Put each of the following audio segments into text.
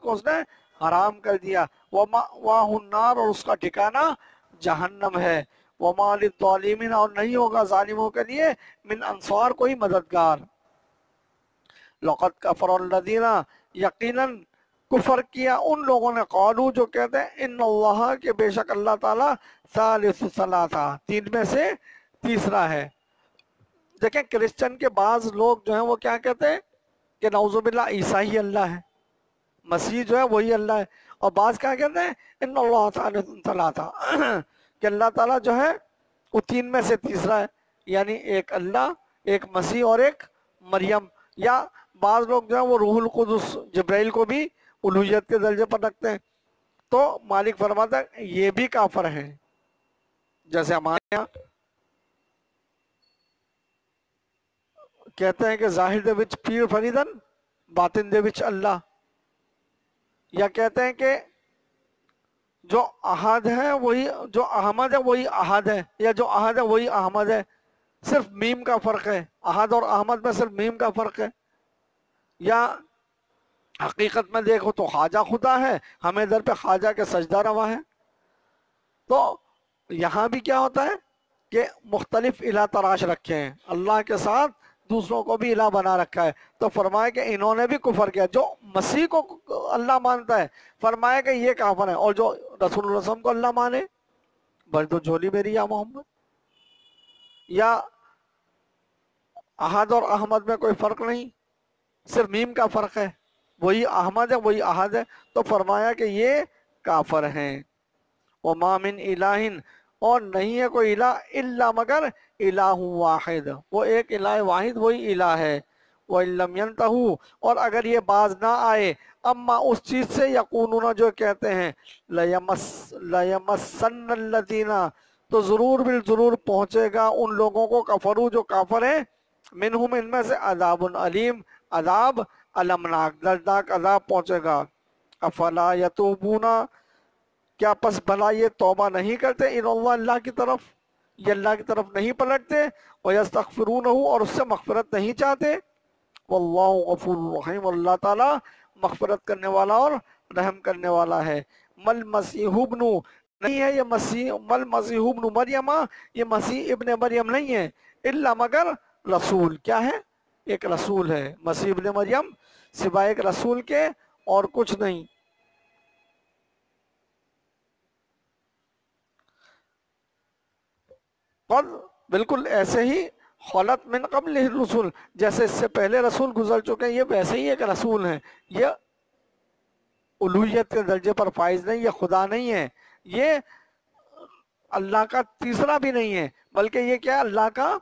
کو اس نے حرام کر دیا. وَمَأْوَاهُ النَّارُ اور اس کا ٹھکانہ جہنم ہے. وَمَا لِلظَّالِمِينَ اور نہیں ہوگا ظالموں کے لیے من انصار کوئی مددگار. لَقَدْ كَفَرَ الَّذِينَ یقیناً کفر کیا ان لوگوں نے قالو جو کہتے ہیں ان اللہ کہ بے شک اللہ تعالیٰ ثالث ثلاثہ تین میں سے تیسرا ہے. دیکھیں کرسچن کے بعض لوگ جو ہیں وہ کیا کہتے ہیں کہ نعوذ باللہ عیسیٰ ہی اللہ ہے, مسیح جو ہے وہی اللہ ہے. اور بعض کیا کہتے ہیں ان اللہ ثالث ثلاثہ کہ اللہ تعالیٰ جو ہے وہ تین میں سے تیسرا ہے, یعنی ایک اللہ, ایک مسیح اور ایک مریم. یا بعض لوگ جو ہیں وہ روح القدس جبرائیل کو بھی الوہیت کے درجے پر رکھتے ہیں. تو مالک فرماتا ہے یہ بھی کافر ہیں. جیسے ہمارے یہاں کہتے ہیں کہ ظاہر دے وچ پیر فریدن باطن دے وچ اللہ, یا کہتے ہیں کہ جو احد ہے وہی جو احمد ہے وہی احد ہے, یا جو احد ہے وہی احمد ہے, صرف میم کا فرق ہے. احد اور احمد میں صرف میم کا فرق ہے. یا حقیقت میں دیکھو تو خواجہ خدا ہے, ہمیں در پہ خواجہ کے سجدہ روا ہے. تو یہاں بھی کیا ہوتا ہے کہ مختلف الہ تراش رکھے ہیں, اللہ کے ساتھ دوسروں کو بھی الہ بنا رکھا ہے. تو فرمایا کہ انہوں نے بھی کفر کیا. جو مسیح کو اللہ مانتا ہے فرمایا کہ یہ کافر ہے, اور جو رسول اللہ صلی اللہ علیہ وسلم کو اللہ مانے بھر دو جھولی میری یا محمد. یا احد اور احمد میں کوئی فرق نہیں, صرف میم کا فرق ہے, وہی احمد ہے وہی احد ہے. تو فرمایا کہ یہ کافر ہیں. وما من الہ اور نہیں ہے کوئی الہ الا مگر الہ واحد, وہ ایک الہ واحد وہی الہ ہے. وَإِن لَّمْ يَنْتَهُوا اور اگر یہ باز نہ آئے اما اس چیز سے یقولون جو کہتے ہیں لَيَمَسَّنَّ الَّذِينَ تو ضرور بالضرور پہنچے گا ان لوگوں کو کفروا جو کافر ہیں منہم ان میں سے عذاب علیم عذاب المناک دردناک عذاب پہنچے گا. افلا یتوبون کیا پس بھلا یہ توبہ نہیں کرتے اللہ کی طرف, یہ اللہ کی طرف نہیں پلٹتے, وَيَسْتَغْفِرُونَهُ اور اس سے مغفرت نہیں چاہتے. واللہ غفور رحیم اللہ تعالیٰ مغفرت کرنے والا اور رحم کرنے والا ہے. مل مسیح ابن نہیں ہے یہ مسیح, مل مسیح ابن مریم یہ مسیح ابن مریم نہیں ہے, الا مگر رسول کیا ہے ایک رسول ہے. مسیح ابن مریم سوائے ایک رسول کے اور کچھ نہیں. قد بالکل ایسے ہی خلت من قبل الرسل جیسے اس سے پہلے رسول گزر چکے ہیں, یہ ویسے ہی ایک رسول ہیں. یہ الوہیت کے درجے پر فائز نہیں, یہ خدا نہیں ہے, یہ اللہ کا تیسرا بھی نہیں ہے, بلکہ یہ کیا اللہ کا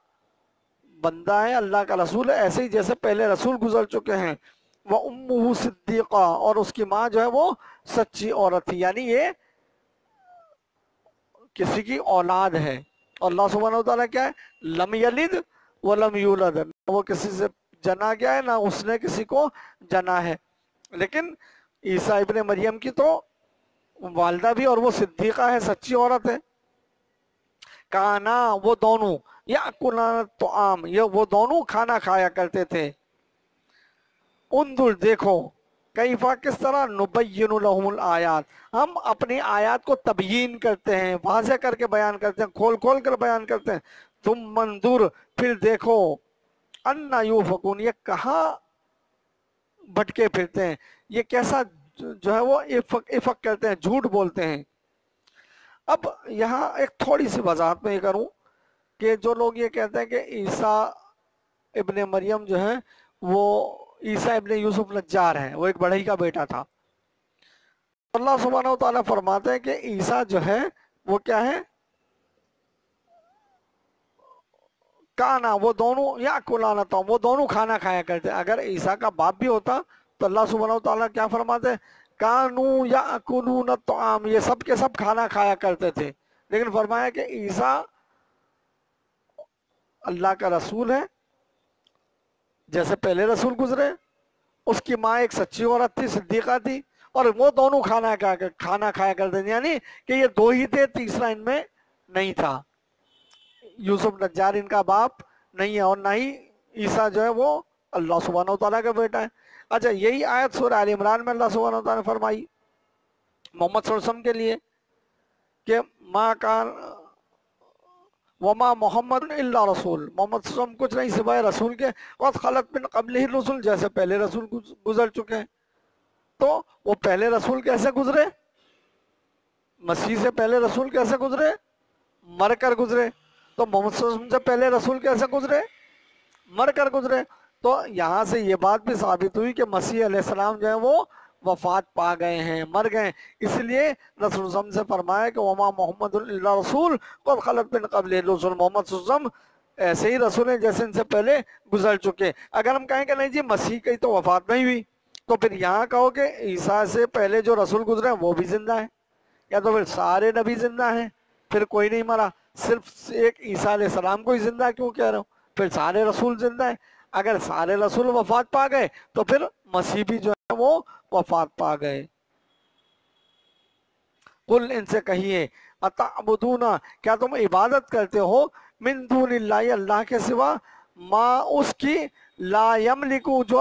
بندہ ہے, اللہ کا رسول ہے, ایسے ہی جیسے پہلے رسول گزر چکے ہیں. وَأُمُّهُ صِدِّيقَةٌ اور اس کی ماں جو ہے وہ سچی عورت تھی, یعنی یہ کسی کی اولاد ہے. اللہ سبحانہ وتعالیٰ کیا ہے لم یلد ولم یولد, وہ کسی سے جنا گیا ہے نہ اس نے کسی کو جنا ہے. لیکن عیسیٰ ابن مریم کی تو والدہ بھی اور وہ صدیقہ ہے, سچی عورت ہے. کانا وہ دونوں یاکلان الطعام یہ وہ دونوں کھانا کھایا کرتے تھے. انظر دیکھو کیفا کس طرح نبین لہم الآیات ہم اپنی آیات کو تبیین کرتے ہیں, واضح کر کے بیان کرتے ہیں, کھول کھول کر بیان کرتے ہیں. تم منظور پھر دیکھو انا یوفکون یہ کہاں بھٹکے پھرتے ہیں, یہ کیسا جو ہے وہ افق کرتے ہیں, جھوٹ بولتے ہیں. اب یہاں ایک تھوڑی سی وضاحت میں یہ کروں کہ جو لوگ یہ کہتے ہیں کہ عیسیٰ ابن مریم جو ہے وہ عیسیٰ ابن یوسف نجار ہے, وہ ایک بڑھئی کا بیٹا تھا. اللہ سبحانہ وتعالیٰ فرماتے ہیں کہ عیسیٰ جو ہے وہ کیا ہے کانا وہ دونوں یا کلانتا وہ دونوں کھانا کھایا کرتے. اگر عیسیٰ کا باپ بھی ہوتا تو اللہ سبحانہ وتعالیٰ کیا فرماتے کانو یاکلون الطعام یہ سب کے سب کھانا کھایا کرتے تھے. لیکن فرمایا کہ عیسیٰ اللہ کا رسول ہے, جیسے پہلے رسول گزرے, اس کی ماں ایک سچی عورت تھی, صدیقہ تھی, اور وہ دونوں کھانا کھایا کرتے تھے, یعنی کہ یہ دو ہی تھے, تیسرا ان میں نہیں تھا. یوسف نجار ان کا باپ نہیں ہے اور نہ ہی عیسیٰ جو ہے وہ اللہ سبحانہ وتعالیٰ کا بیٹا ہے. اچھا یہی آیت سورہ آل عمران میں اللہ سبحانہ وتعالی نے فرمائی محمد صلی اللہ علیہ وسلم کے لیے کہ ما کان وما محمد الا رسول، محمد صلی اللہ علیہ وسلم کچھ نہیں سوائے رسول کے، قد خلت من قبلہ الرسل، جیسے پہلے رسول گزر چکے ہیں۔ تو وہ پہلے رسول کیسے گزرے؟ مسیح سے پہلے رسول کیسے گزرے؟ مر کر گزرے۔ تو محمد صلی اللہ علیہ وسلم سے پہلے رسول کیسے گزرے؟ مر کر گزرے۔ تو یہاں سے یہ بات بھی ثابت ہوئی کہ مسیح علیہ السلام جو ہے وہ وفات پا گئے ہیں، مر گئے ہیں، اس لیے رسول صلی اللہ علیہ وسلم سے فرمایا کہ وما محمد الا رسول قد خلت من قبلہ الرسل، محمد صلی اللہ علیہ وسلم ایسے ہی رسول ہیں جیسے ان سے پہلے گزر چکے۔ اگر ہم کہیں کہ نہیں جی مسیح کی تو وفات نہیں ہوئی، تو پھر یہاں کہو کہ عیسیٰ سے پہلے جو رسول گزرے ہیں وہ بھی زندہ ہیں، یا تو پھر سارے نبی زندہ ہیں، پھر کوئی نہیں مرا، صرف ایک عیسیٰ علیہ السلام کو ہی زندہ کیوں کہہ رہے ہو؟ پھر سارے رسول زندہ ہیں۔ اگر سارے رسول وفات پا گئے تو پھر مسیح بھی جو ہے وہ وفات پا گئے۔ قل ان سے کہیے اتعبدون کیا تم عبادت کرتے ہو من دون اللہ اللہ کے سوا ما اس کی لا یملکو جو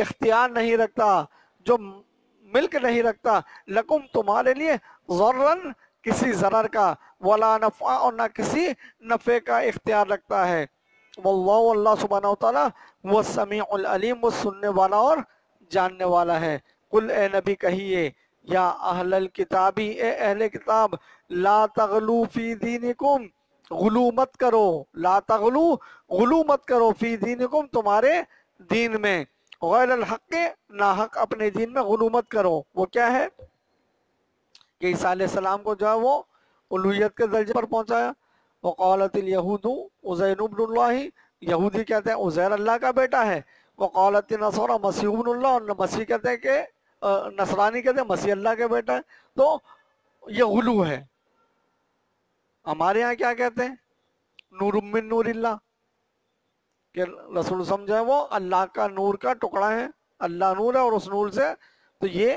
اختیار نہیں رکھتا، جو ملک نہیں رکھتا، لکم تمہارے لیے ضررن کسی ضرر کا، ولا نفع اور نہ کسی نفع کا اختیار رکھتا ہے۔ واللہ اللہ سبحانہ وتعالی وہ سمیع العلیم، وہ سننے والا اور جاننے والا ہے۔ قل اے نبی کہیے یا اہل الکتابی اے اہل کتاب لا تغلو فی دینکم غلو مت کرو، لا تغلو غلو مت کرو فی دینکم تمہارے دین میں، غیر الحق ناحق اپنے دین میں غلو مت کرو۔ وہ کیا ہے کہ عیسیٰ علیہ السلام کو جو ہے وہ الوہیت کے درجے پر پہنچایا۔ وقالت الیہود عزیر ابن اللہ، یہودی کہتے ہیں عزیر اللہ کا بیٹا ہے۔ وقالت النصارى مسیح ابن اللہ، اور مسیح کہتے ہیں کہ نصرانی کہتے ہیں مسیح اللہ کا بیٹا ہے۔ تو یہ غلو ہے۔ ہمارے ہاں کیا کہتے ہیں؟ نور من نور اللہ، کہ رسول سمجھا ہے وہ اللہ کا نور کا ٹکڑا ہے، اللہ نور ہے اور اس نور سے، تو یہ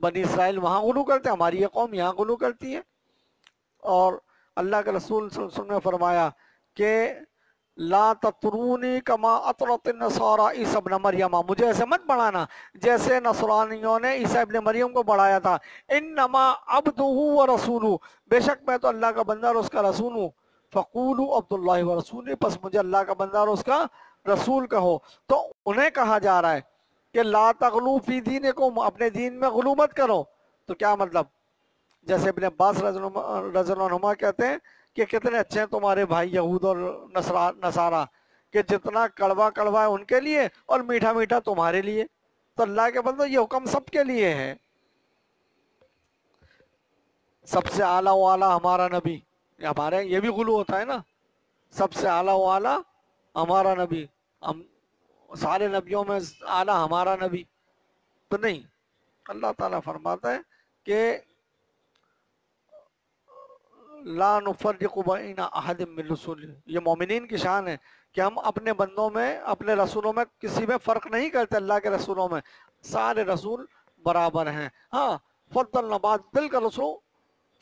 بنی اسرائیل وہاں غلو کرتے ہیں، ہماری یہ قوم یہاں غلو کرتی ہے۔ اور اللہ کے رسول صلی اللہ علیہ وسلم نے فرمایا کہ لا تطرونی کما اطرت النصارى عیسی ابن مریم، مجھے ایسے مت بڑھانا جیسے نصرانیوں نے عیسی ابن مریم کو بڑھایا تھا۔ انما عبدہ ورسولہ، بے شک میں تو اللہ کا بندہ اور اس کا رسول ہوں۔ فقولوا عبد اللہ ورسولہ، پس مجھے اللہ کا بندہ اور اس کا رسول کہو۔ تو انہیں کہا جا رہا ہے کہ لا تغلو فی دینکم، اپنے دین میں غلو مت کرو۔ تو کیا مطلب؟ جیسے ابن عباس رضی اللہ عنہما کہتے ہیں کہ کتنے اچھے ہیں تمہارے بھائی یہود اور نصارہ، کہ جتنا کڑوا کڑوا ہے ان کے لیے اور میٹھا میٹھا تمہارے لیے۔ تو اللہ کے بندو یہ حکم سب کے لیے ہے۔ سب سے اعلیٰ و اعلیٰ ہمارا نبی، ہمارے یہ بھی غلو ہوتا ہے نا، سب سے اعلیٰ و اعلیٰ ہمارا نبی، ہم سارے نبیوں میں اعلیٰ ہمارا نبی تو نہیں۔ اللہ تعالیٰ فرماتا ہے کہ لا نفرق بین احد من رسول، یہ مومنین کی شان ہے کہ ہم اپنے بندوں میں، اپنے رسولوں میں کسی میں فرق نہیں کرتے، اللہ کے رسولوں میں سارے رسول برابر ہیں۔ ہاں فضلنا بعض تلک الرسل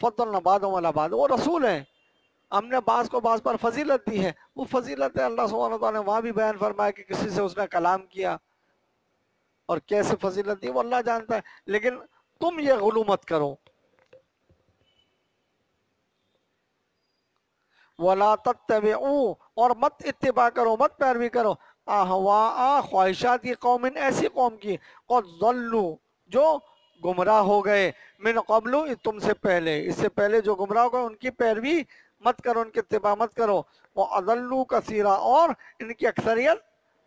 فضلنا بعضهم علی بعض، وہ رسول ہیں، ہم نے بعض کو بعض پر فضیلت دی ہے، وہ فضیلت ہے۔ اللہ سبحانہ وتعالیٰ نے وہاں بھی بیان فرمایا کہ کسی سے اس نے کلام کیا اور کیسے فضیلت دی وہ اللہ جانتا ہے، لیکن تم یہ غلو مت کرو۔ وَلَا تَتَّبِعُوا، اور مت اتباع کرو، مت پیروی کرو، اہواء خواہشات کی قوم، ایسی قوم کی قد ضلوا جو گمراہ ہو گئے، من قبل تم سے پہلے، اس سے پہلے جو گمراہ ہو گئے ان کی پیروی مت کرو، ان کی اتباع مت کرو۔ وَأَضَلُّوا كَثِيرًا، اور ان کی اکثریت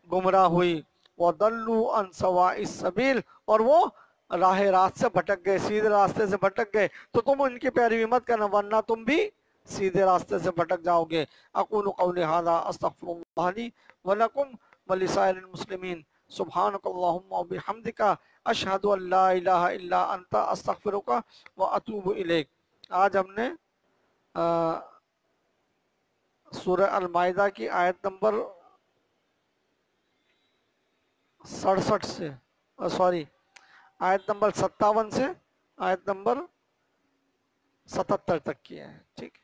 گمراہ ہوئی۔ وَضَلُّوا عَنْ سَوَاءِ السَّبِيلِ، اور وہ راہ راست سے بھٹک گئے، سیدھے راستے سے بھٹک گئے۔ تو تم ان کی پیروی مت کرنا ورنہ تم بھی سیدھے راستے سے بھٹک جاؤ گے۔ اقول قولی ھذا استغفر اللہ لی ولکم ولسائر المسلمین، سبحانک اللہم وبحمدک، اشہد ان لا الہ الا انت، استغفرک واتوب الیک۔ آج ہم نے سورہ المائدہ کی آیت نمبر 67 سے آیت نمبر 57 سے آیت نمبر 77 تک کیا ہے، ٹھیک ہے۔